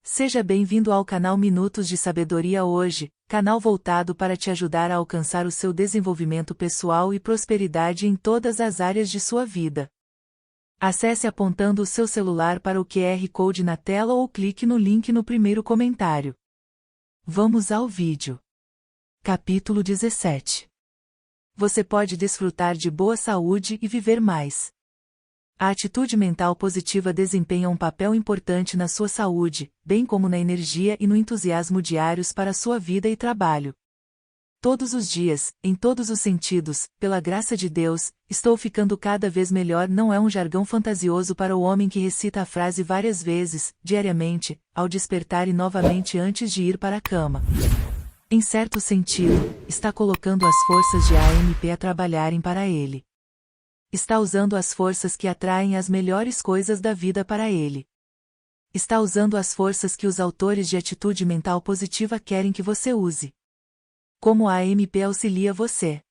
Seja bem-vindo ao canal Minutos de Sabedoria hoje, canal voltado para te ajudar a alcançar o seu desenvolvimento pessoal e prosperidade em todas as áreas de sua vida. Acesse apontando o seu celular para o QR Code na tela ou clique no link no primeiro comentário. Vamos ao vídeo. Capítulo 17. Você pode desfrutar de boa saúde e viver mais. A atitude mental positiva desempenha um papel importante na sua saúde, bem como na energia e no entusiasmo diários para sua vida e trabalho. Todos os dias, em todos os sentidos, pela graça de Deus, estou ficando cada vez melhor não é um jargão fantasioso para o homem que recita a frase várias vezes, diariamente, ao despertar e novamente antes de ir para a cama. Em certo sentido, está colocando as forças de AMP a trabalharem para ele. Está usando as forças que atraem as melhores coisas da vida para ele. Está usando as forças que os autores de atitude mental positiva querem que você use. Como a AMP auxilia você?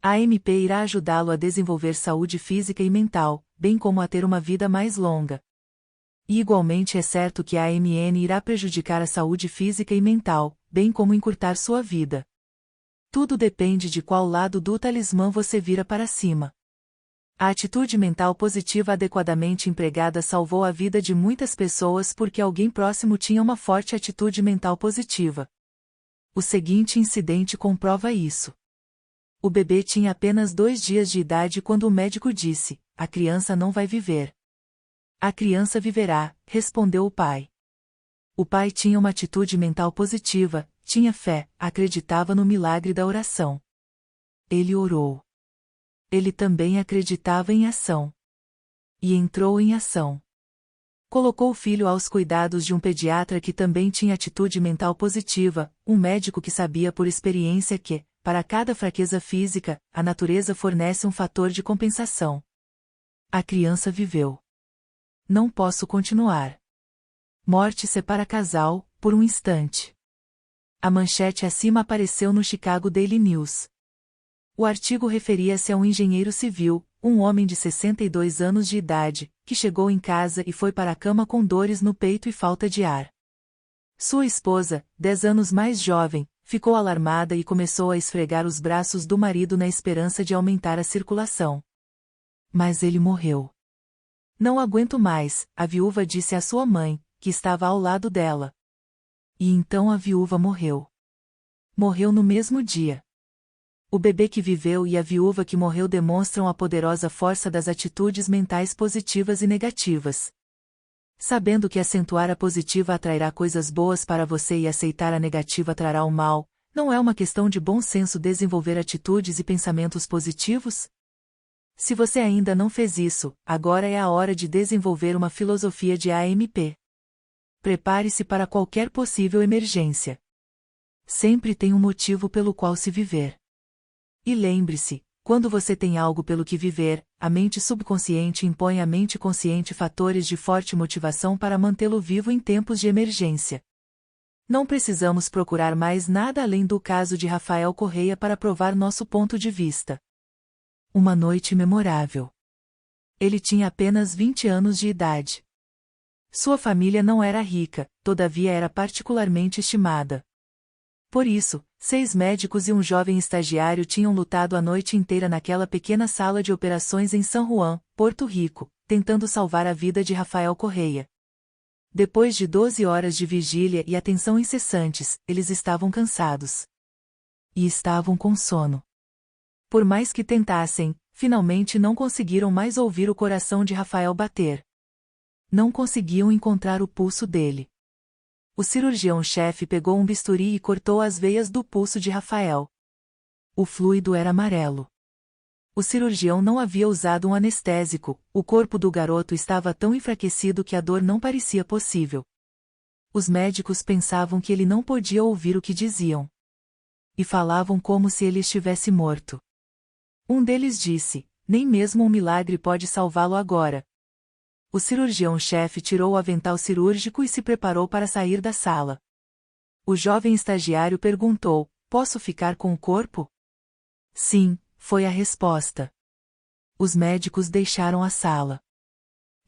A AMP irá ajudá-lo a desenvolver saúde física e mental, bem como a ter uma vida mais longa. E igualmente é certo que a AMN irá prejudicar a saúde física e mental, bem como encurtar sua vida. Tudo depende de qual lado do talismã você vira para cima. A atitude mental positiva adequadamente empregada salvou a vida de muitas pessoas porque alguém próximo tinha uma forte atitude mental positiva. O seguinte incidente comprova isso. O bebê tinha apenas 2 dias de idade quando o médico disse: "A criança não vai viver." "A criança viverá", respondeu o pai. O pai tinha uma atitude mental positiva, tinha fé, acreditava no milagre da oração. Ele orou. Ele também acreditava em ação. E entrou em ação. Colocou o filho aos cuidados de um pediatra que também tinha atitude mental positiva, um médico que sabia por experiência que, para cada fraqueza física, a natureza fornece um fator de compensação. A criança viveu. Não posso continuar. Morte separa casal, por um instante. A manchete acima apareceu no Chicago Daily News. O artigo referia-se a um engenheiro civil, um homem de 62 anos de idade, que chegou em casa e foi para a cama com dores no peito e falta de ar. Sua esposa, 10 anos mais jovem, ficou alarmada e começou a esfregar os braços do marido na esperança de aumentar a circulação. Mas ele morreu. "Não aguento mais", a viúva disse à sua mãe, que estava ao lado dela. E então a viúva morreu. Morreu no mesmo dia. O bebê que viveu e a viúva que morreu demonstram a poderosa força das atitudes mentais positivas e negativas. Sabendo que acentuar a positiva atrairá coisas boas para você e aceitar a negativa trará o mal, não é uma questão de bom senso desenvolver atitudes e pensamentos positivos? Se você ainda não fez isso, agora é a hora de desenvolver uma filosofia de AMP. Prepare-se para qualquer possível emergência. Sempre tem um motivo pelo qual se viver. E lembre-se, quando você tem algo pelo que viver, a mente subconsciente impõe à mente consciente fatores de forte motivação para mantê-lo vivo em tempos de emergência. Não precisamos procurar mais nada além do caso de Rafael Correia para provar nosso ponto de vista. Uma noite memorável. Ele tinha apenas 20 anos de idade. Sua família não era rica, todavia era particularmente estimada. Por isso, 6 médicos e um jovem estagiário tinham lutado a noite inteira naquela pequena sala de operações em San Juan, Porto Rico, tentando salvar a vida de Rafael Correia. Depois de 12 horas de vigília e atenção incessantes, eles estavam cansados. E estavam com sono. Por mais que tentassem, finalmente não conseguiram mais ouvir o coração de Rafael bater. Não conseguiam encontrar o pulso dele. O cirurgião-chefe pegou um bisturi e cortou as veias do pulso de Rafael. O fluido era amarelo. O cirurgião não havia usado um anestésico, o corpo do garoto estava tão enfraquecido que a dor não parecia possível. Os médicos pensavam que ele não podia ouvir o que diziam. E falavam como se ele estivesse morto. Um deles disse: "Nem mesmo um milagre pode salvá-lo agora." O cirurgião-chefe tirou o avental cirúrgico e se preparou para sair da sala. O jovem estagiário perguntou: "Posso ficar com o corpo?" "Sim", foi a resposta. Os médicos deixaram a sala.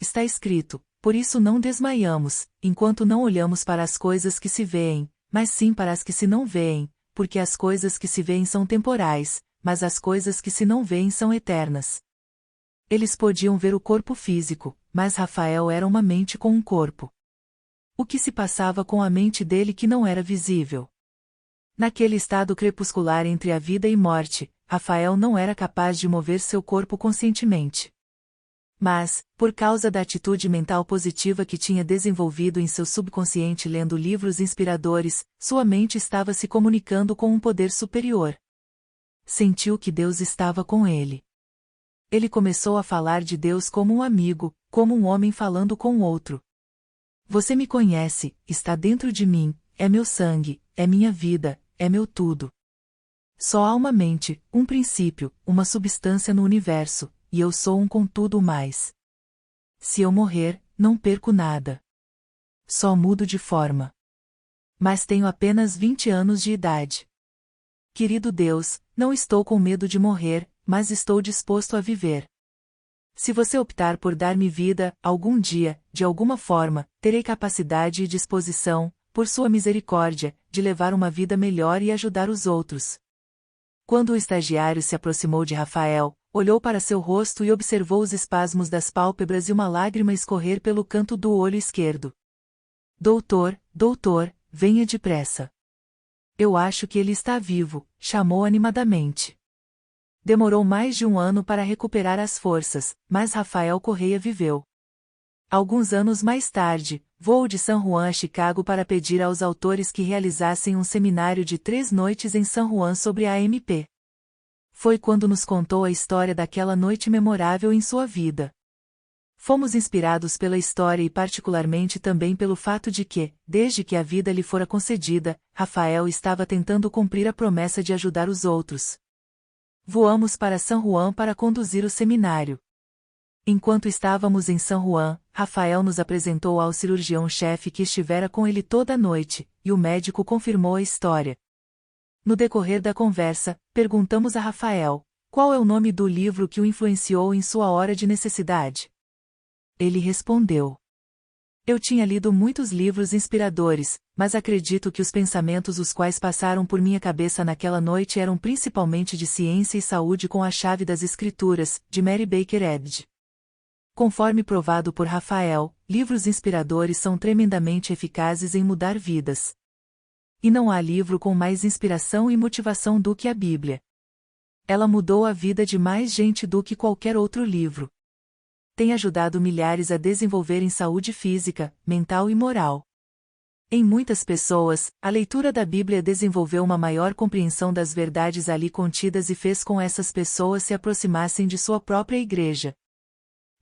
Está escrito: por isso não desmaiamos, enquanto não olhamos para as coisas que se veem, mas sim para as que se não veem, porque as coisas que se veem são temporais, mas as coisas que se não veem são eternas. Eles podiam ver o corpo físico, mas Rafael era uma mente com um corpo. O que se passava com a mente dele que não era visível? Naquele estado crepuscular entre a vida e morte, Rafael não era capaz de mover seu corpo conscientemente. Mas, por causa da atitude mental positiva que tinha desenvolvido em seu subconsciente lendo livros inspiradores, sua mente estava se comunicando com um poder superior. Sentiu que Deus estava com ele. Ele começou a falar de Deus como um amigo, como um homem falando com outro. Você me conhece, está dentro de mim, é meu sangue, é minha vida, é meu tudo. Só há uma mente, um princípio, uma substância no universo, e eu sou um com tudo mais. Se eu morrer, não perco nada. Só mudo de forma. Mas tenho apenas 20 anos de idade. Querido Deus, não estou com medo de morrer, mas estou disposto a viver. Se você optar por dar-me vida, algum dia, de alguma forma, terei capacidade e disposição, por sua misericórdia, de levar uma vida melhor e ajudar os outros. Quando o estagiário se aproximou de Rafael, olhou para seu rosto e observou os espasmos das pálpebras e uma lágrima escorrer pelo canto do olho esquerdo. Doutor, venha depressa. Eu acho que ele está vivo, chamou animadamente. Demorou mais de um ano para recuperar as forças, mas Rafael Correia viveu. Alguns anos mais tarde, voou de San Juan a Chicago para pedir aos autores que realizassem um seminário de 3 noites em San Juan sobre a AMP. Foi quando nos contou a história daquela noite memorável em sua vida. Fomos inspirados pela história e particularmente também pelo fato de que, desde que a vida lhe fora concedida, Rafael estava tentando cumprir a promessa de ajudar os outros. Voamos para San Juan para conduzir o seminário. Enquanto estávamos em San Juan, Rafael nos apresentou ao cirurgião-chefe que estivera com ele toda a noite, e o médico confirmou a história. No decorrer da conversa, perguntamos a Rafael, qual é o nome do livro que o influenciou em sua hora de necessidade? Ele respondeu. Eu tinha lido muitos livros inspiradores, mas acredito que os pensamentos os quais passaram por minha cabeça naquela noite eram principalmente de ciência e saúde com a chave das Escrituras, de Mary Baker Eddy. Conforme provado por Rafael, livros inspiradores são tremendamente eficazes em mudar vidas. E não há livro com mais inspiração e motivação do que a Bíblia. Ela mudou a vida de mais gente do que qualquer outro livro. Tem ajudado milhares a desenvolverem saúde física, mental e moral. Em muitas pessoas, a leitura da Bíblia desenvolveu uma maior compreensão das verdades ali contidas e fez com essas pessoas se aproximassem de sua própria igreja.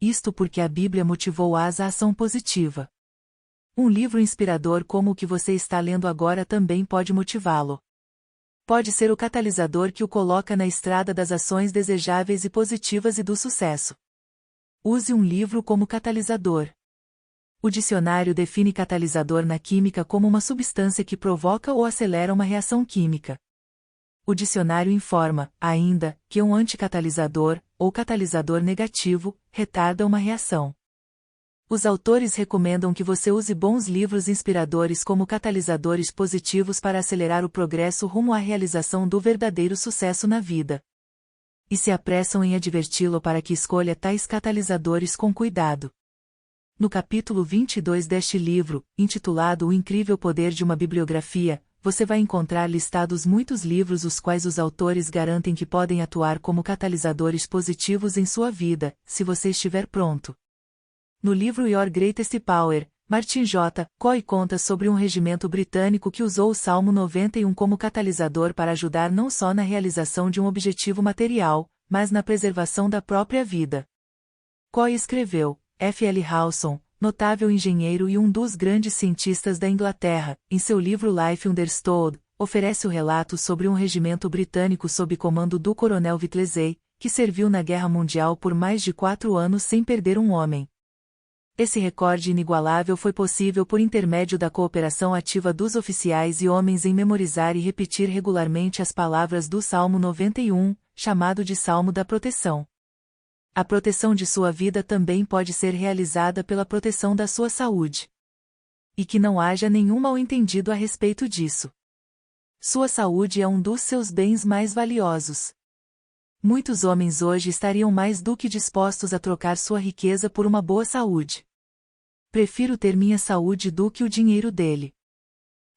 Isto porque a Bíblia motivou-as à ação positiva. Um livro inspirador como o que você está lendo agora também pode motivá-lo. Pode ser o catalisador que o coloca na estrada das ações desejáveis e positivas e do sucesso. Use um livro como catalisador. O dicionário define catalisador na química como uma substância que provoca ou acelera uma reação química. O dicionário informa, ainda, que um anticatalisador, ou catalisador negativo, retarda uma reação. Os autores recomendam que você use bons livros inspiradores como catalisadores positivos para acelerar o progresso rumo à realização do verdadeiro sucesso na vida. E se apressam em adverti-lo para que escolha tais catalisadores com cuidado. No capítulo 22 deste livro, intitulado O Incrível Poder de uma Bibliografia, você vai encontrar listados muitos livros os quais os autores garantem que podem atuar como catalisadores positivos em sua vida, se você estiver pronto. No livro Your Greatest Power, Martin J. Coy conta sobre um regimento britânico que usou o Salmo 91 como catalisador para ajudar não só na realização de um objetivo material, mas na preservação da própria vida. Coy escreveu, F. L. Hawson, notável engenheiro e um dos grandes cientistas da Inglaterra, em seu livro Life Understood, oferece o relato sobre um regimento britânico sob comando do coronel Whittlesey, que serviu na Guerra Mundial por mais de 4 anos sem perder um homem. Esse recorde inigualável foi possível por intermédio da cooperação ativa dos oficiais e homens em memorizar e repetir regularmente as palavras do Salmo 91, chamado de Salmo da Proteção. A proteção de sua vida também pode ser realizada pela proteção da sua saúde. E que não haja nenhum mal-entendido a respeito disso. Sua saúde é um dos seus bens mais valiosos. Muitos homens hoje estariam mais do que dispostos a trocar sua riqueza por uma boa saúde. Prefiro ter minha saúde do que o dinheiro dele.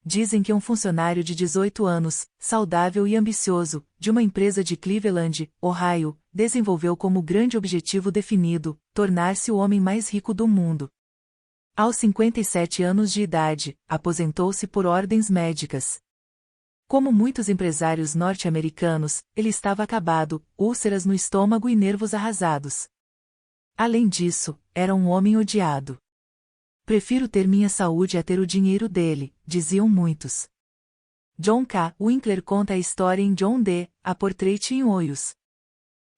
Dizem que um funcionário de 18 anos, saudável e ambicioso, de uma empresa de Cleveland, Ohio, desenvolveu como grande objetivo definido, tornar-se o homem mais rico do mundo. Aos 57 anos de idade, aposentou-se por ordens médicas. Como muitos empresários norte-americanos, ele estava acabado, úlceras no estômago e nervos arrasados. Além disso, era um homem odiado. Prefiro ter minha saúde a ter o dinheiro dele, diziam muitos. John K. Winkler conta a história em John D. A Portrait in Oils.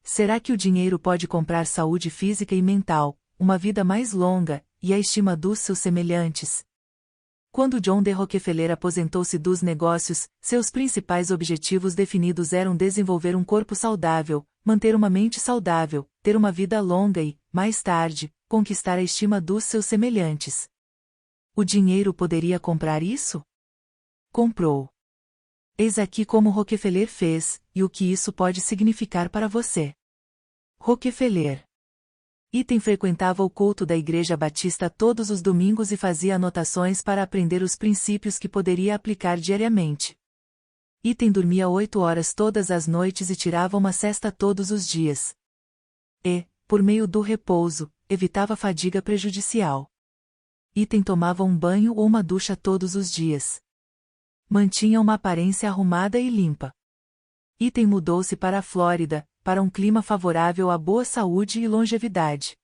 Será que o dinheiro pode comprar saúde física e mental, uma vida mais longa, e a estima dos seus semelhantes? Quando John D. Rockefeller aposentou-se dos negócios, seus principais objetivos definidos eram desenvolver um corpo saudável, manter uma mente saudável, ter uma vida longa e, mais tarde, conquistar a estima dos seus semelhantes. O dinheiro poderia comprar isso? Comprou. Eis aqui como Rockefeller fez, e o que isso pode significar para você. Rockefeller. Item frequentava o culto da Igreja Batista todos os domingos e fazia anotações para aprender os princípios que poderia aplicar diariamente. Item dormia 8 horas todas as noites e tirava uma cesta todos os dias. E, por meio do repouso, evitava fadiga prejudicial. Item tomava um banho ou uma ducha todos os dias. Mantinha uma aparência arrumada e limpa. Item mudou-se para a Flórida, para um clima favorável à boa saúde e longevidade.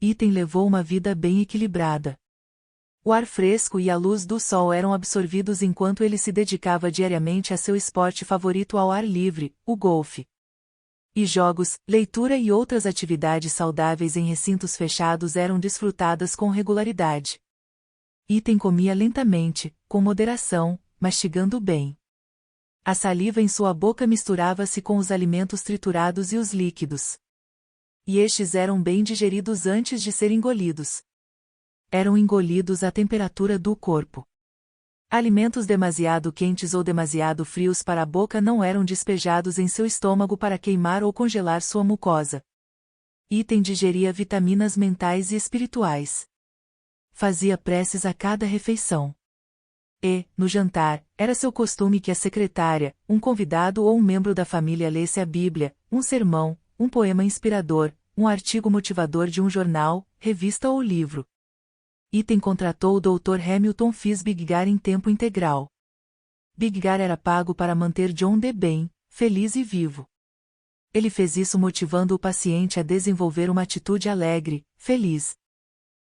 Item levou uma vida bem equilibrada. O ar fresco e a luz do sol eram absorvidos enquanto ele se dedicava diariamente a seu esporte favorito ao ar livre, o golfe. E jogos, leitura e outras atividades saudáveis em recintos fechados eram desfrutadas com regularidade. Item comia lentamente, com moderação, mastigando bem. A saliva em sua boca misturava-se com os alimentos triturados e os líquidos. E estes eram bem digeridos antes de serem engolidos. Eram engolidos à temperatura do corpo. Alimentos demasiado quentes ou demasiado frios para a boca não eram despejados em seu estômago para queimar ou congelar sua mucosa. Item digeria vitaminas mentais e espirituais. Fazia preces a cada refeição. E, no jantar, era seu costume que a secretária, um convidado ou um membro da família lesse a Bíblia, um sermão, um poema inspirador, um artigo motivador de um jornal, revista ou livro. Item contratou o Dr. Hamilton Fish Biggar em tempo integral. Biggar era pago para manter John D. bem, feliz e vivo. Ele fez isso motivando o paciente a desenvolver uma atitude alegre, feliz.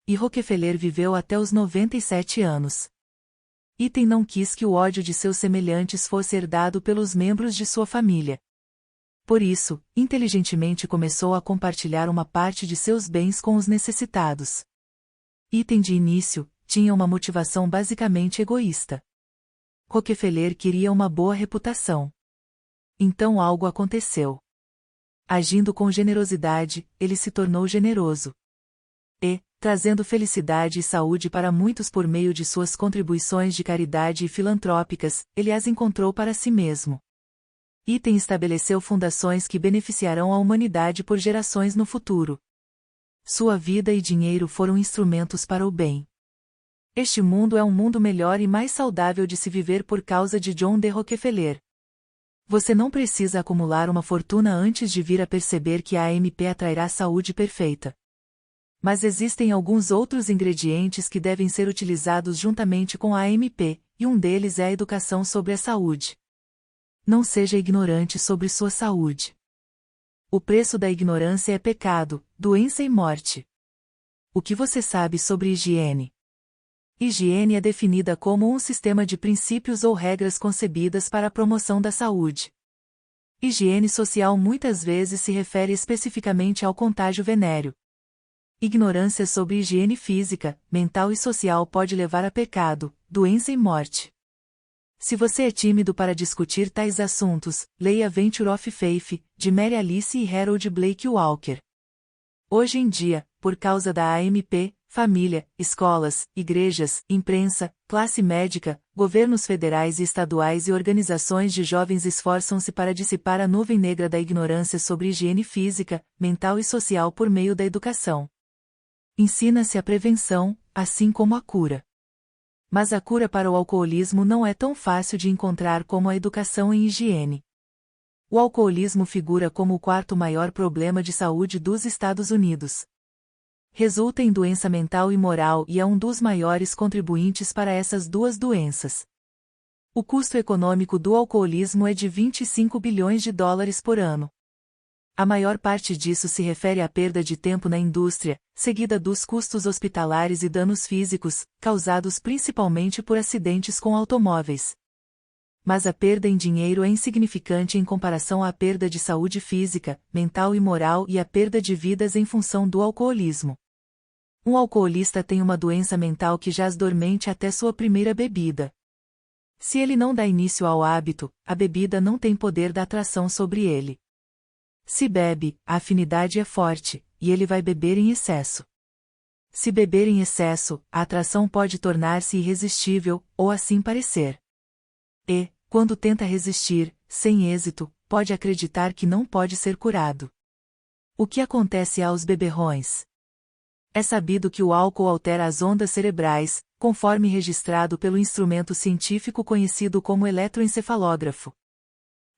E Rockefeller viveu até os 97 anos. Item não quis que o ódio de seus semelhantes fosse herdado pelos membros de sua família. Por isso, inteligentemente começou a compartilhar uma parte de seus bens com os necessitados. Item de início, tinha uma motivação basicamente egoísta. Rockefeller queria uma boa reputação. Então algo aconteceu. Agindo com generosidade, ele se tornou generoso. E, trazendo felicidade e saúde para muitos por meio de suas contribuições de caridade e filantrópicas, ele as encontrou para si mesmo. Item estabeleceu fundações que beneficiarão a humanidade por gerações no futuro. Sua vida e dinheiro foram instrumentos para o bem. Este mundo é um mundo melhor e mais saudável de se viver por causa de John D. Rockefeller. Você não precisa acumular uma fortuna antes de vir a perceber que a AMP atrairá saúde perfeita. Mas existem alguns outros ingredientes que devem ser utilizados juntamente com a AMP, e um deles é a educação sobre a saúde. Não seja ignorante sobre sua saúde. O preço da ignorância é pecado, doença e morte. O que você sabe sobre higiene? Higiene é definida como um sistema de princípios ou regras concebidas para a promoção da saúde. Higiene social muitas vezes se refere especificamente ao contágio venéreo. Ignorância sobre higiene física, mental e social pode levar a pecado, doença e morte. Se você é tímido para discutir tais assuntos, leia Venture of Faith, de Mary Alice e Harold Blake Walker. Hoje em dia, por causa da AMP, família, escolas, igrejas, imprensa, classe médica, governos federais e estaduais e organizações de jovens esforçam-se para dissipar a nuvem negra da ignorância sobre higiene física, mental e social por meio da educação. Ensina-se a prevenção, assim como a cura. Mas a cura para o alcoolismo não é tão fácil de encontrar como a educação em higiene. O alcoolismo figura como o quarto maior problema de saúde dos Estados Unidos. Resulta em doença mental e moral e é um dos maiores contribuintes para essas duas doenças. O custo econômico do alcoolismo é de 25 bilhões de dólares por ano. A maior parte disso se refere à perda de tempo na indústria, seguida dos custos hospitalares e danos físicos, causados principalmente por acidentes com automóveis. Mas a perda em dinheiro é insignificante em comparação à perda de saúde física, mental e moral e à perda de vidas em função do alcoolismo. Um alcoolista tem uma doença mental que jaz dormente até sua primeira bebida. Se ele não dá início ao hábito, a bebida não tem poder da atração sobre ele. Se bebe, a afinidade é forte, e ele vai beber em excesso. Se beber em excesso, a atração pode tornar-se irresistível, ou assim parecer. E, quando tenta resistir, sem êxito, pode acreditar que não pode ser curado. O que acontece aos beberrões? É sabido que o álcool altera as ondas cerebrais, conforme registrado pelo instrumento científico conhecido como eletroencefalógrafo.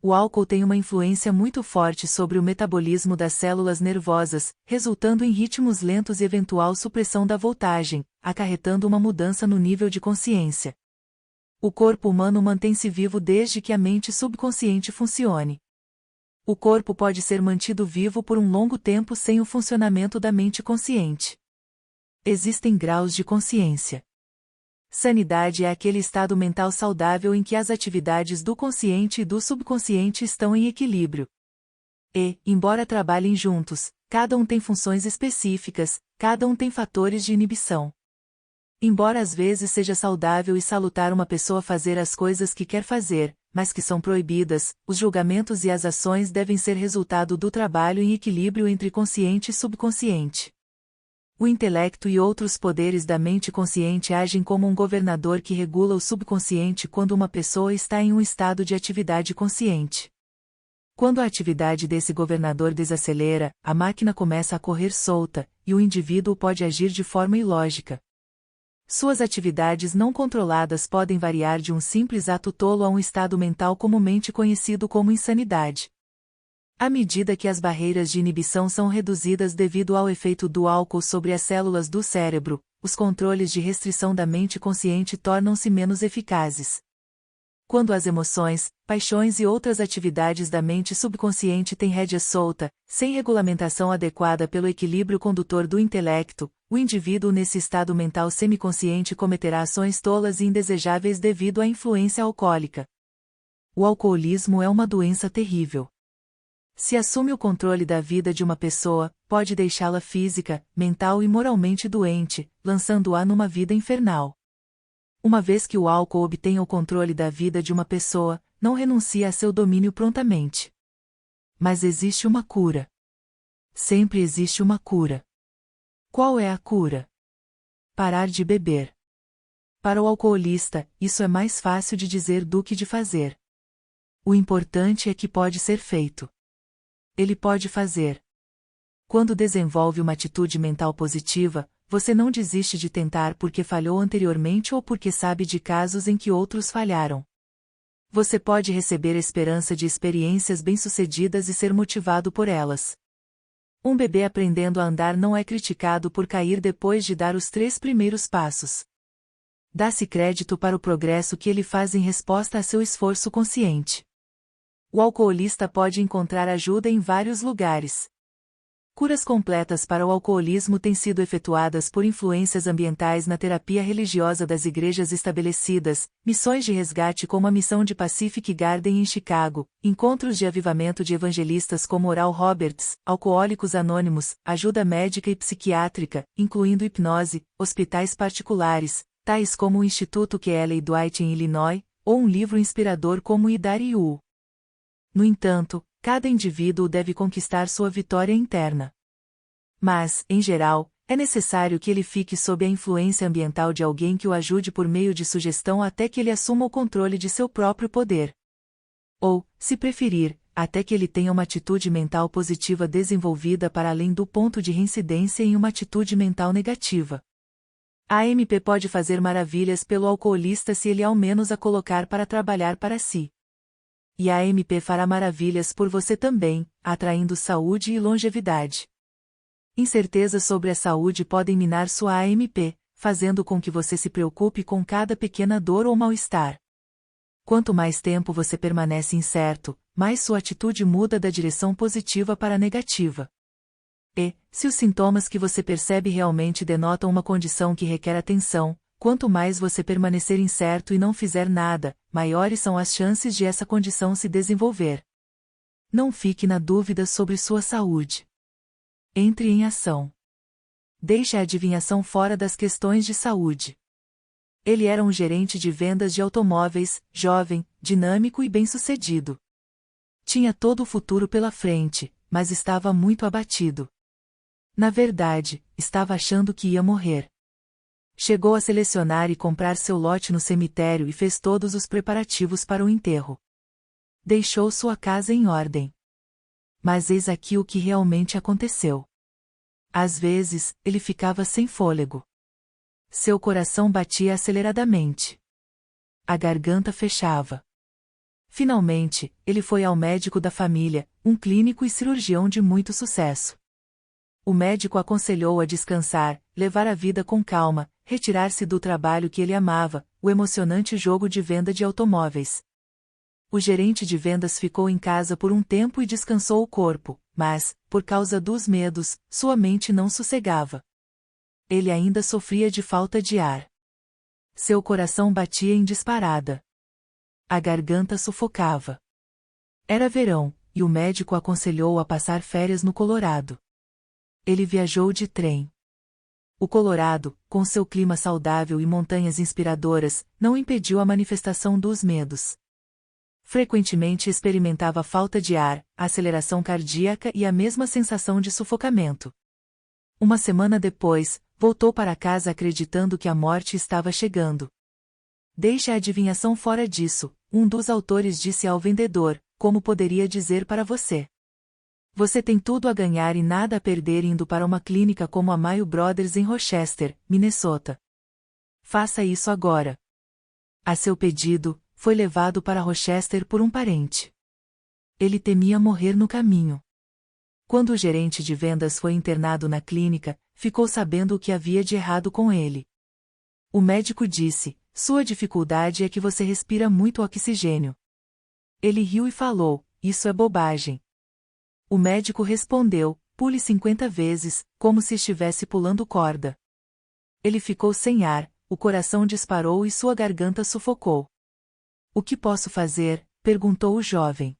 O álcool tem uma influência muito forte sobre o metabolismo das células nervosas, resultando em ritmos lentos e eventual supressão da voltagem, acarretando uma mudança no nível de consciência. O corpo humano mantém-se vivo desde que a mente subconsciente funcione. O corpo pode ser mantido vivo por um longo tempo sem o funcionamento da mente consciente. Existem graus de consciência. Sanidade é aquele estado mental saudável em que as atividades do consciente e do subconsciente estão em equilíbrio. E, embora trabalhem juntos, cada um tem funções específicas, cada um tem fatores de inibição. Embora às vezes seja saudável e salutar uma pessoa fazer as coisas que quer fazer, mas que são proibidas, os julgamentos e as ações devem ser resultado do trabalho em equilíbrio entre consciente e subconsciente. O intelecto e outros poderes da mente consciente agem como um governador que regula o subconsciente quando uma pessoa está em um estado de atividade consciente. Quando a atividade desse governador desacelera, a máquina começa a correr solta, e o indivíduo pode agir de forma ilógica. Suas atividades não controladas podem variar de um simples ato tolo a um estado mental comumente conhecido como insanidade. À medida que as barreiras de inibição são reduzidas devido ao efeito do álcool sobre as células do cérebro, os controles de restrição da mente consciente tornam-se menos eficazes. Quando as emoções, paixões e outras atividades da mente subconsciente têm rédea solta, sem regulamentação adequada pelo equilíbrio condutor do intelecto, o indivíduo nesse estado mental semiconsciente cometerá ações tolas e indesejáveis devido à influência alcoólica. O alcoolismo é uma doença terrível. Se assume o controle da vida de uma pessoa, pode deixá-la física, mental e moralmente doente, lançando-a numa vida infernal. Uma vez que o álcool obtenha o controle da vida de uma pessoa, não renuncia a seu domínio prontamente. Mas existe uma cura. Sempre existe uma cura. Qual é a cura? Parar de beber. Para o alcoolista, isso é mais fácil de dizer do que de fazer. O importante é que pode ser feito. Ele pode fazer. Quando desenvolve uma atitude mental positiva, você não desiste de tentar porque falhou anteriormente ou porque sabe de casos em que outros falharam. Você pode receber esperança de experiências bem-sucedidas e ser motivado por elas. Um bebê aprendendo a andar não é criticado por cair depois de dar os 3 primeiros passos. Dá-se crédito para o progresso que ele faz em resposta a seu esforço consciente. O alcoolista pode encontrar ajuda em vários lugares. Curas completas para o alcoolismo têm sido efetuadas por influências ambientais na terapia religiosa das igrejas estabelecidas, missões de resgate como a missão de Pacific Garden em Chicago, encontros de avivamento de evangelistas como Oral Roberts, Alcoólicos Anônimos, ajuda médica e psiquiátrica, incluindo hipnose, hospitais particulares, tais como o Instituto Kelly Dwight em Illinois, ou um livro inspirador como Idari U. No entanto, cada indivíduo deve conquistar sua vitória interna. Mas, em geral, é necessário que ele fique sob a influência ambiental de alguém que o ajude por meio de sugestão até que ele assuma o controle de seu próprio poder. Ou, se preferir, até que ele tenha uma atitude mental positiva desenvolvida para além do ponto de reincidência em uma atitude mental negativa. A AMP pode fazer maravilhas pelo alcoolista se ele ao menos a colocar para trabalhar para si. E a AMP fará maravilhas por você também, atraindo saúde e longevidade. Incertezas sobre a saúde podem minar sua AMP, fazendo com que você se preocupe com cada pequena dor ou mal-estar. Quanto mais tempo você permanece incerto, mais sua atitude muda da direção positiva para a negativa. E, se os sintomas que você percebe realmente denotam uma condição que requer atenção, quanto mais você permanecer incerto e não fizer nada, maiores são as chances de essa condição se desenvolver. Não fique na dúvida sobre sua saúde. Entre em ação. Deixe a adivinhação fora das questões de saúde. Ele era um gerente de vendas de automóveis, jovem, dinâmico e bem-sucedido. Tinha todo o futuro pela frente, mas estava muito abatido. Na verdade, estava achando que ia morrer. Chegou a selecionar e comprar seu lote no cemitério e fez todos os preparativos para o enterro. Deixou sua casa em ordem. Mas eis aqui o que realmente aconteceu. Às vezes, ele ficava sem fôlego. Seu coração batia aceleradamente. A garganta fechava. Finalmente, ele foi ao médico da família, um clínico e cirurgião de muito sucesso. O médico aconselhou a descansar, levar a vida com calma, retirar-se do trabalho que ele amava, o emocionante jogo de venda de automóveis. O gerente de vendas ficou em casa por um tempo e descansou o corpo, mas, por causa dos medos, sua mente não sossegava. Ele ainda sofria de falta de ar. Seu coração batia em disparada. A garganta sufocava. Era verão, e o médico aconselhou a passar férias no Colorado. Ele viajou de trem. O Colorado, com seu clima saudável e montanhas inspiradoras, não impediu a manifestação dos medos. Frequentemente experimentava falta de ar, aceleração cardíaca e a mesma sensação de sufocamento. Uma semana depois, voltou para casa acreditando que a morte estava chegando. Deixe a adivinhação fora disso, um dos autores disse ao vendedor, como poderia dizer para você. Você tem tudo a ganhar e nada a perder indo para uma clínica como a Mayo Brothers em Rochester, Minnesota. Faça isso agora. A seu pedido, foi levado para Rochester por um parente. Ele temia morrer no caminho. Quando o gerente de vendas foi internado na clínica, ficou sabendo o que havia de errado com ele. O médico disse: sua dificuldade é que você respira muito oxigênio. Ele riu e falou: isso é bobagem. O médico respondeu: pule 50 vezes, como se estivesse pulando corda. Ele ficou sem ar, o coração disparou e sua garganta sufocou. O que posso fazer? Perguntou o jovem.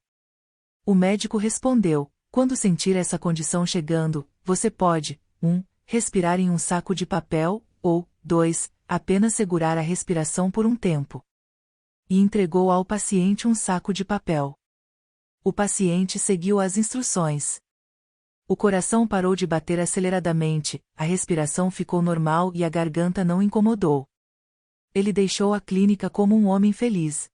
O médico respondeu: quando sentir essa condição chegando, você pode, 1. Respirar em um saco de papel, ou, 2. Apenas segurar a respiração por um tempo. E entregou ao paciente um saco de papel. O paciente seguiu as instruções. O coração parou de bater aceleradamente, a respiração ficou normal e a garganta não incomodou. Ele deixou a clínica como um homem feliz.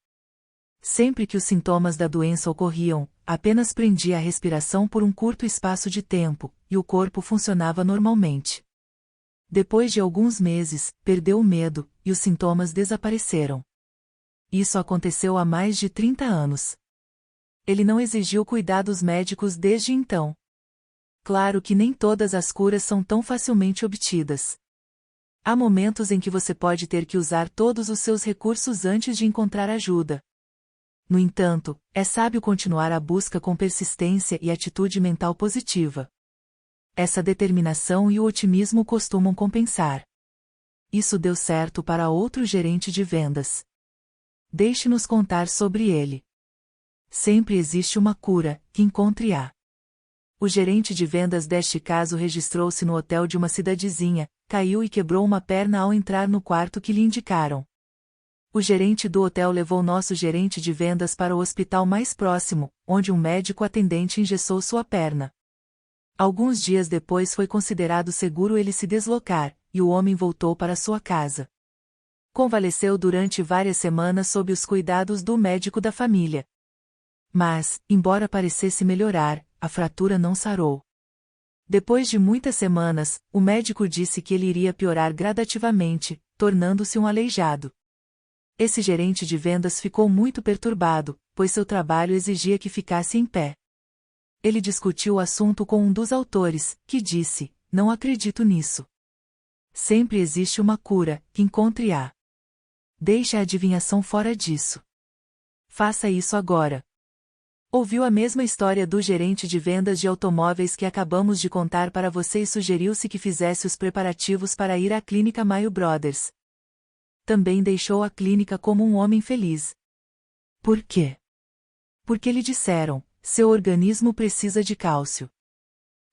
Sempre que os sintomas da doença ocorriam, apenas prendia a respiração por um curto espaço de tempo, e o corpo funcionava normalmente. Depois de alguns meses, perdeu o medo, e os sintomas desapareceram. Isso aconteceu há mais de 30 anos. Ele não exigiu cuidados médicos desde então. Claro que nem todas as curas são tão facilmente obtidas. Há momentos em que você pode ter que usar todos os seus recursos antes de encontrar ajuda. No entanto, é sábio continuar a busca com persistência e atitude mental positiva. Essa determinação e o otimismo costumam compensar. Isso deu certo para outro gerente de vendas. Deixe-nos contar sobre ele. Sempre existe uma cura, que encontre-a. O gerente de vendas deste caso registrou-se no hotel de uma cidadezinha, caiu e quebrou uma perna ao entrar no quarto que lhe indicaram. O gerente do hotel levou nosso gerente de vendas para o hospital mais próximo, onde um médico atendente engessou sua perna. Alguns dias depois foi considerado seguro ele se deslocar, e o homem voltou para sua casa. Convalesceu durante várias semanas sob os cuidados do médico da família. Mas, embora parecesse melhorar, a fratura não sarou. Depois de muitas semanas, o médico disse que ele iria piorar gradativamente, tornando-se um aleijado. Esse gerente de vendas ficou muito perturbado, pois seu trabalho exigia que ficasse em pé. Ele discutiu o assunto com um dos autores, que disse: "Não acredito nisso. Sempre existe uma cura, encontre-a. Deixe a adivinhação fora disso. Faça isso agora." Ouviu a mesma história do gerente de vendas de automóveis que acabamos de contar para você e sugeriu-se que fizesse os preparativos para ir à clínica Mayo Brothers. Também deixou a clínica como um homem feliz. Por quê? Porque lhe disseram: "Seu organismo precisa de cálcio.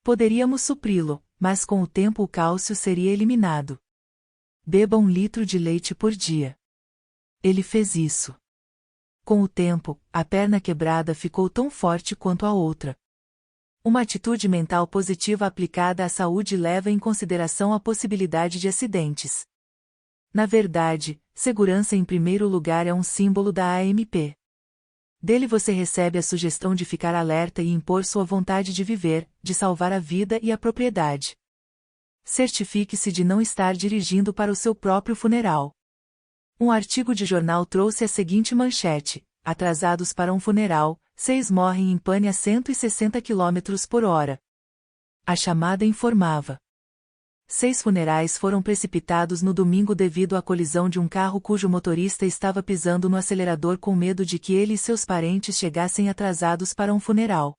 Poderíamos supri-lo, mas com o tempo o cálcio seria eliminado. Beba 1 litro de leite por dia." Ele fez isso. Com o tempo, a perna quebrada ficou tão forte quanto a outra. Uma atitude mental positiva aplicada à saúde leva em consideração a possibilidade de acidentes. Na verdade, segurança em primeiro lugar é um símbolo da AMP. Dele você recebe a sugestão de ficar alerta e impor sua vontade de viver, de salvar a vida e a propriedade. Certifique-se de não estar dirigindo para o seu próprio funeral. Um artigo de jornal trouxe a seguinte manchete: "Atrasados para um funeral, 6 morrem em pane a 160 km/h." A chamada informava: 6 funerais foram precipitados no domingo devido à colisão de um carro cujo motorista estava pisando no acelerador com medo de que ele e seus parentes chegassem atrasados para um funeral.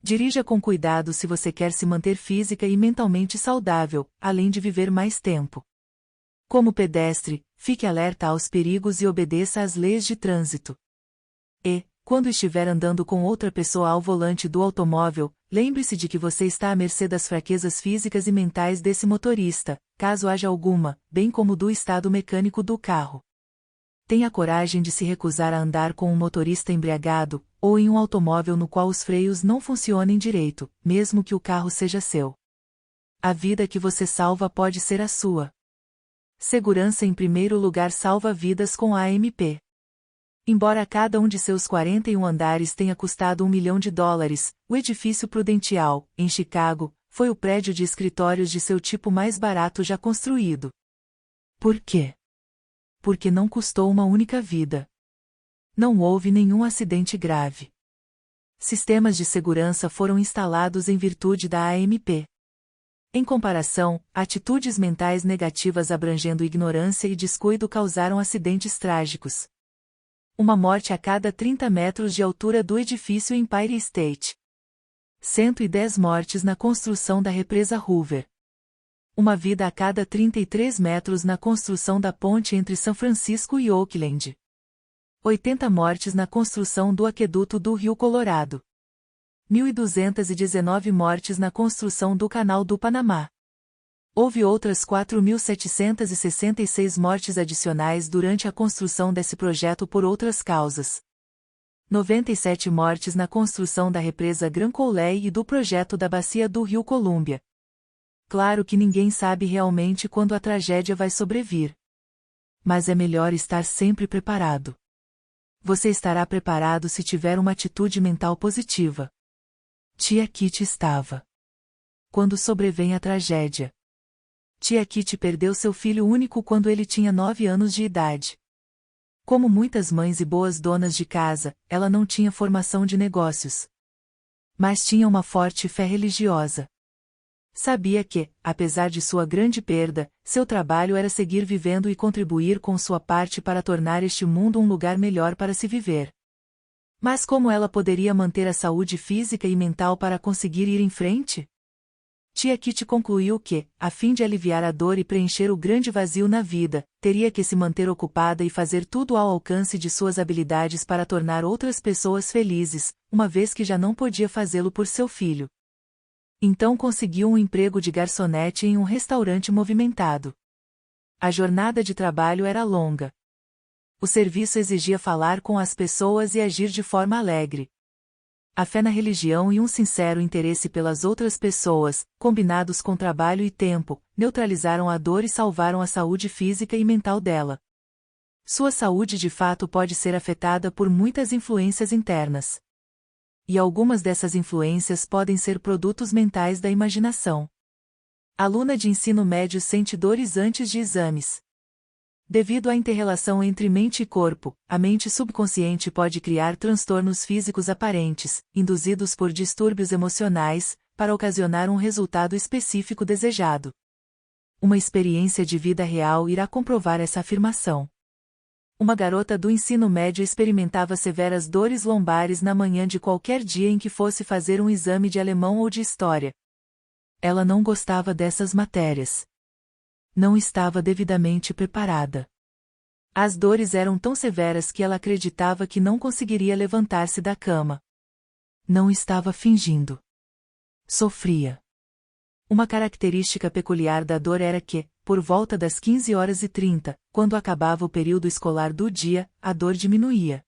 Dirija com cuidado se você quer se manter física e mentalmente saudável, além de viver mais tempo. Como pedestre, fique alerta aos perigos e obedeça às leis de trânsito. E, quando estiver andando com outra pessoa ao volante do automóvel, lembre-se de que você está à mercê das fraquezas físicas e mentais desse motorista, caso haja alguma, bem como do estado mecânico do carro. Tenha coragem de se recusar a andar com um motorista embriagado, ou em um automóvel no qual os freios não funcionem direito, mesmo que o carro seja seu. A vida que você salva pode ser a sua. Segurança em primeiro lugar salva vidas com a AMP. Embora cada um de seus 41 andares tenha custado $1 milhão, o edifício Prudential, em Chicago, foi o prédio de escritórios de seu tipo mais barato já construído. Por quê? Porque não custou uma única vida. Não houve nenhum acidente grave. Sistemas de segurança foram instalados em virtude da AMP. Em comparação, atitudes mentais negativas abrangendo ignorância e descuido causaram acidentes trágicos. Uma morte a cada 30 metros de altura do edifício Empire State. 110 mortes na construção da represa Hoover. Uma vida a cada 33 metros na construção da ponte entre São Francisco e Oakland. 80 mortes na construção do aqueduto do Rio Colorado. 1.219 mortes na construção do Canal do Panamá. Houve outras 4.766 mortes adicionais durante a construção desse projeto por outras causas. 97 mortes na construção da represa Grand Coulee e do projeto da bacia do Rio Columbia. Claro que ninguém sabe realmente quando a tragédia vai sobrevir. Mas é melhor estar sempre preparado. Você estará preparado se tiver uma atitude mental positiva. Tia Kitty estava. Quando sobrevém a tragédia. Tia Kitty perdeu seu filho único quando ele tinha 9 anos de idade. Como muitas mães e boas donas de casa, ela não tinha formação de negócios. Mas tinha uma forte fé religiosa. Sabia que, apesar de sua grande perda, seu trabalho era seguir vivendo e contribuir com sua parte para tornar este mundo um lugar melhor para se viver. Mas como ela poderia manter a saúde física e mental para conseguir ir em frente? Tia Kitty concluiu que, a fim de aliviar a dor e preencher o grande vazio na vida, teria que se manter ocupada e fazer tudo ao alcance de suas habilidades para tornar outras pessoas felizes, uma vez que já não podia fazê-lo por seu filho. Então conseguiu um emprego de garçonete em um restaurante movimentado. A jornada de trabalho era longa. O serviço exigia falar com as pessoas e agir de forma alegre. A fé na religião e um sincero interesse pelas outras pessoas, combinados com trabalho e tempo, neutralizaram a dor e salvaram a saúde física e mental dela. Sua saúde de fato pode ser afetada por muitas influências internas. E algumas dessas influências podem ser produtos mentais da imaginação. Aluna de ensino médio sente dores antes de exames. Devido à inter-relação entre mente e corpo, a mente subconsciente pode criar transtornos físicos aparentes, induzidos por distúrbios emocionais, para ocasionar um resultado específico desejado. Uma experiência de vida real irá comprovar essa afirmação. Uma garota do ensino médio experimentava severas dores lombares na manhã de qualquer dia em que fosse fazer um exame de alemão ou de história. Ela não gostava dessas matérias. Não estava devidamente preparada. As dores eram tão severas que ela acreditava que não conseguiria levantar-se da cama. Não estava fingindo. Sofria. Uma característica peculiar da dor era que, por volta das 15h30, quando acabava o período escolar do dia, a dor diminuía.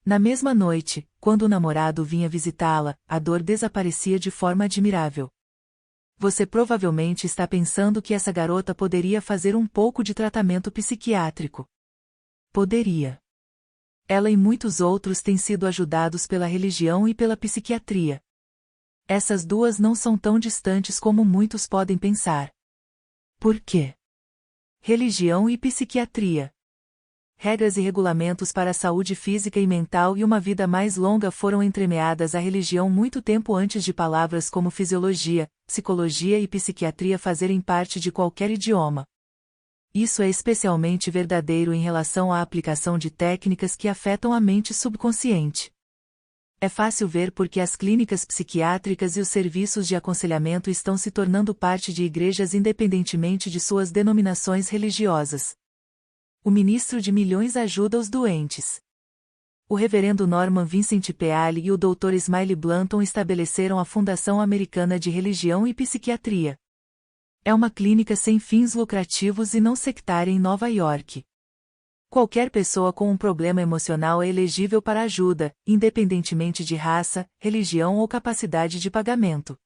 Na mesma noite, quando o namorado vinha visitá-la, a dor desaparecia de forma admirável. Você provavelmente está pensando que essa garota poderia fazer um pouco de tratamento psiquiátrico. Poderia. Ela e muitos outros têm sido ajudados pela religião e pela psiquiatria. Essas duas não são tão distantes como muitos podem pensar. Por quê? Religião e psiquiatria. Regras e regulamentos para a saúde física e mental e uma vida mais longa foram entremeadas à religião muito tempo antes de palavras como fisiologia, psicologia e psiquiatria fazerem parte de qualquer idioma. Isso é especialmente verdadeiro em relação à aplicação de técnicas que afetam a mente subconsciente. É fácil ver porque as clínicas psiquiátricas e os serviços de aconselhamento estão se tornando parte de igrejas independentemente de suas denominações religiosas. O ministro de milhões ajuda os doentes. O reverendo Norman Vincent Peale e o Dr. Smiley Blanton estabeleceram a Fundação Americana de Religião e Psiquiatria. É uma clínica sem fins lucrativos e não sectária em Nova York. Qualquer pessoa com um problema emocional é elegível para ajuda, independentemente de raça, religião ou capacidade de pagamento.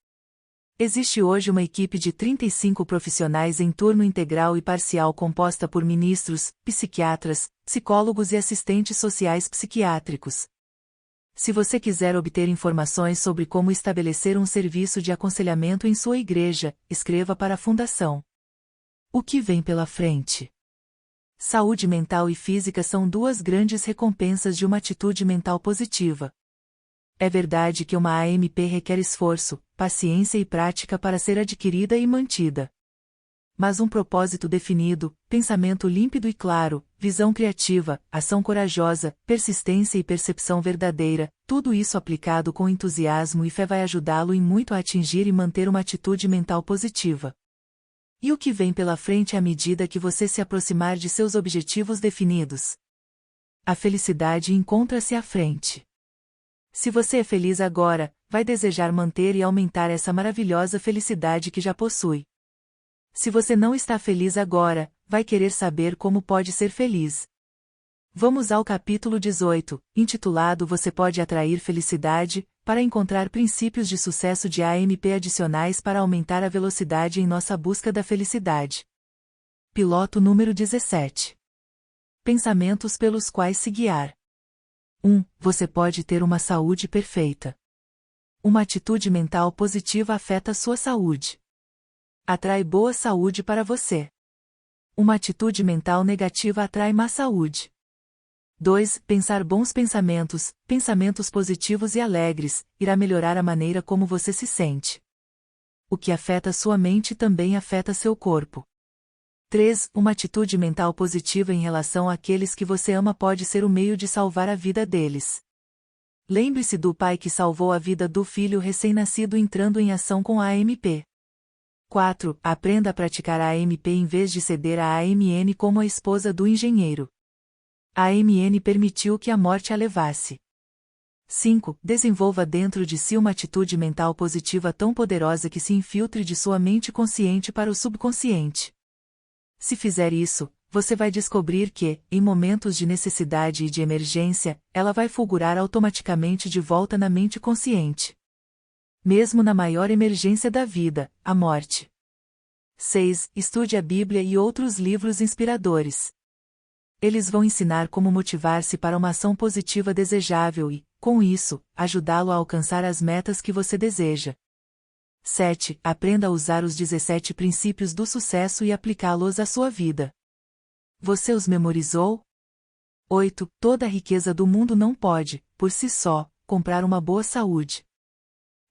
Existe hoje uma equipe de 35 profissionais em turno integral e parcial composta por ministros, psiquiatras, psicólogos e assistentes sociais psiquiátricos. Se você quiser obter informações sobre como estabelecer um serviço de aconselhamento em sua igreja, escreva para a Fundação. O que vem pela frente? Saúde mental e física são duas grandes recompensas de uma atitude mental positiva. É verdade que uma AMP requer esforço, paciência e prática para ser adquirida e mantida. Mas um propósito definido, pensamento límpido e claro, visão criativa, ação corajosa, persistência e percepção verdadeira, tudo isso aplicado com entusiasmo e fé vai ajudá-lo em muito a atingir e manter uma atitude mental positiva. E o que vem pela frente à medida que você se aproximar de seus objetivos definidos? A felicidade encontra-se à frente. Se você é feliz agora, vai desejar manter e aumentar essa maravilhosa felicidade que já possui. Se você não está feliz agora, vai querer saber como pode ser feliz. Vamos ao capítulo 18, intitulado Você pode atrair felicidade, para encontrar princípios de sucesso de AMP adicionais para aumentar a velocidade em nossa busca da felicidade. Piloto número 17. Pensamentos pelos quais se guiar. 1. Você pode ter uma saúde perfeita. Uma atitude mental positiva afeta sua saúde. Atrai boa saúde para você. Uma atitude mental negativa atrai má saúde. 2. Pensar bons pensamentos, pensamentos positivos e alegres, irá melhorar a maneira como você se sente. O que afeta sua mente também afeta seu corpo. 3. Uma atitude mental positiva em relação àqueles que você ama pode ser o meio de salvar a vida deles. Lembre-se do pai que salvou a vida do filho recém-nascido entrando em ação com a AMP. 4. Aprenda a praticar a AMP em vez de ceder à AMN como a esposa do engenheiro. A AMN permitiu que a morte a levasse. 5. Desenvolva dentro de si uma atitude mental positiva tão poderosa que se infiltre de sua mente consciente para o subconsciente. Se fizer isso, você vai descobrir que, em momentos de necessidade e de emergência, ela vai fulgurar automaticamente de volta na mente consciente. Mesmo na maior emergência da vida, a morte. 6. Estude a Bíblia e outros livros inspiradores. Eles vão ensinar como motivar-se para uma ação positiva desejável e, com isso, ajudá-lo a alcançar as metas que você deseja. 7. Aprenda a usar os 17 princípios do sucesso e aplicá-los à sua vida. Você os memorizou? 8. Toda a riqueza do mundo não pode, por si só, comprar uma boa saúde.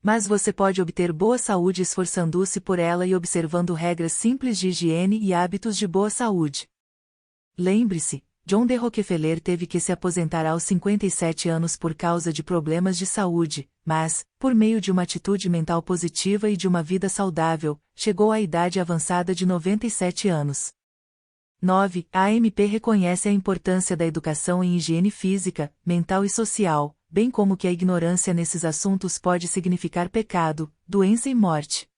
Mas você pode obter boa saúde esforçando-se por ela e observando regras simples de higiene e hábitos de boa saúde. Lembre-se, John D. Rockefeller teve que se aposentar aos 57 anos por causa de problemas de saúde, mas, por meio de uma atitude mental positiva e de uma vida saudável, chegou à idade avançada de 97 anos. 9. A AMP reconhece a importância da educação em higiene física, mental e social, bem como que a ignorância nesses assuntos pode significar pecado, doença e morte.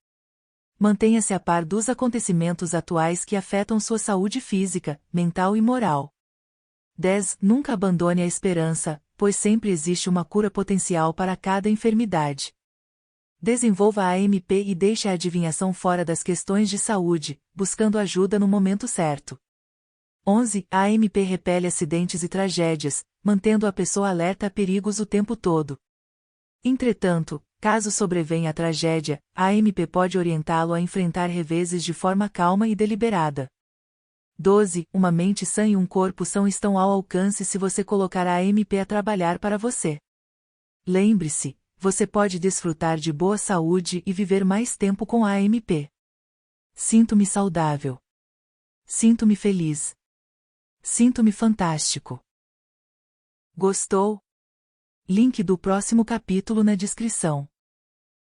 Mantenha-se a par dos acontecimentos atuais que afetam sua saúde física, mental e moral. 10. Nunca abandone a esperança, pois sempre existe uma cura potencial para cada enfermidade. Desenvolva a AMP e deixe a adivinhação fora das questões de saúde, buscando ajuda no momento certo. 11. A AMP repele acidentes e tragédias, mantendo a pessoa alerta a perigos o tempo todo. Entretanto, caso sobrevenha a tragédia, a AMP pode orientá-lo a enfrentar reveses de forma calma e deliberada. 12. Uma mente sã e um corpo são estão ao alcance se você colocar a AMP a trabalhar para você. Lembre-se, você pode desfrutar de boa saúde e viver mais tempo com a AMP. Sinto-me saudável. Sinto-me feliz. Sinto-me fantástico. Gostou? Link do próximo capítulo na descrição.